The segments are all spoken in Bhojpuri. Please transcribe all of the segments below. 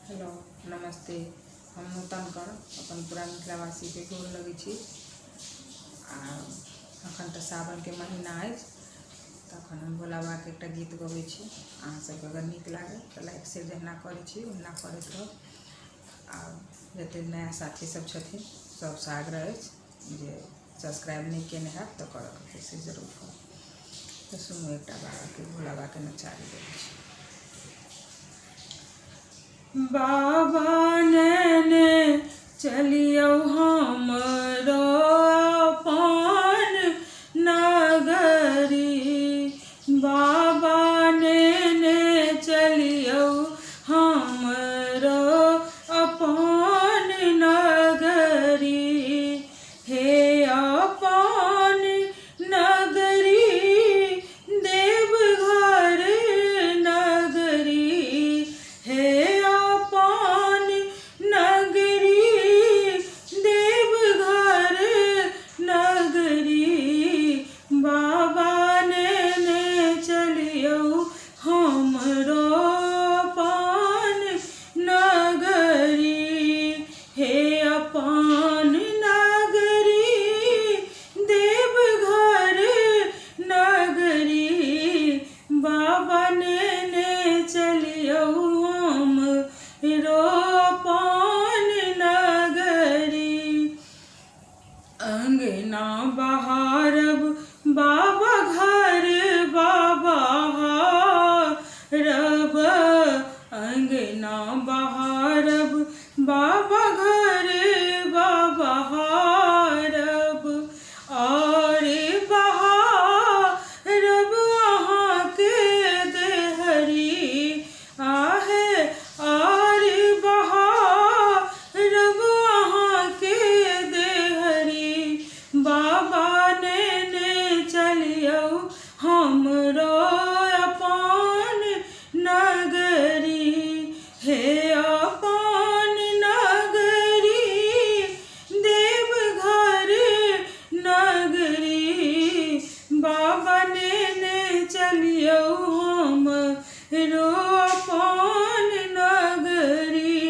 हेलो नमस्ते। हम नूतन कर अपन पूरा मिथिलावासी के गोर लगे छी। अखन तो सावन के महीना है, तखन हम भोला बाबा के एक गीत गबै छी। अहाँ सबके अगर नीक लागे तो लाइक शेयर जहिना करै छी ओहिना करैत रहब। आ जते नया साथी सब छथिन सबसे आग्रह अछि जे सब्सक्राइब नहीं केने हैत तो करब, से जरूर करब। तो सुनू एक बाबा के भोला बाबा के नचारी गबै छी। बाबा ने चलियो हमरो अपन नगरी, बाबा ने चलियो हमरो अपन नगरी। हे अपन नगरी देवघर नगरी, हे अंगना बहारब बाबा घर बाबा रब, अंगना बहारब बाबा घर बाबा रब, और बहारब अहाँ के देहरी आहे, और बहारब अहाँ के देहरी। बाबा ने चलियो हमरो अपन नगरी, हे अपन नगरी देवघर नगरी, बाबा ने चलियो हमरो अपन नगरी।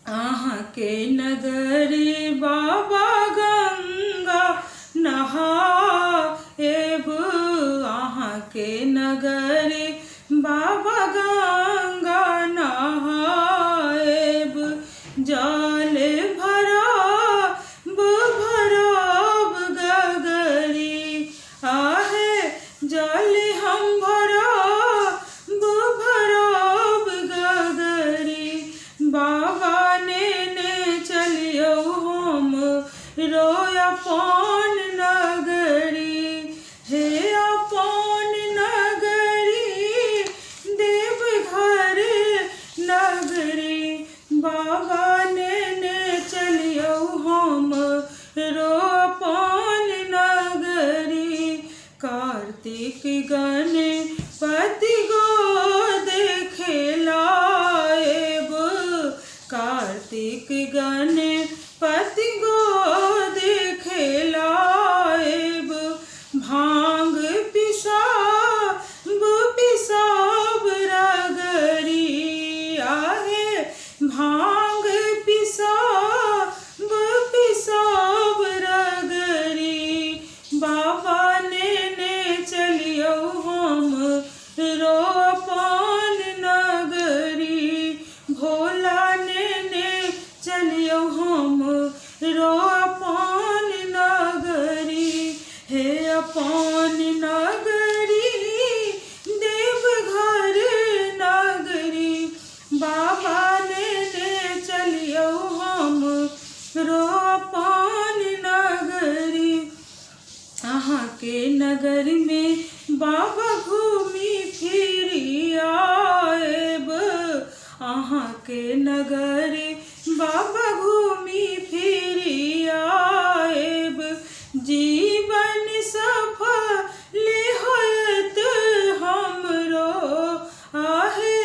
अहाँ के नगरी बाबा गंगा नहाएब, अहाँ के नगरी बाबा गंगा नहाएब, जल भरब गगरी आहे, जल हम भरब गगरी। बाबा ने चलियो हमरो अपन नगरी, हे अपन नगरी देवघर नगरी, बाबा ने चलियो हमरो अपन नगरी। कार्तिक गणपति गो देखेलाएब, कार्तिक गणपति गो देखेलाएब, भांग पिसाब रगरी आहे, भांग पिसाब रगरी। बाबा ने चलियो हमरो अपन नगरी, भोला ने चलियो हमरो अपन नगरी, हे अपन नगरी देवघर नगरी, बाबा ने चलियो हमरो अपन नगरी। अहाँ के नगर में बाबा घूमी फिरी आएब, अहाँ के नगरी बाबा घूमी फिरी आएब, जीवन सफल होयत हमरो आहे,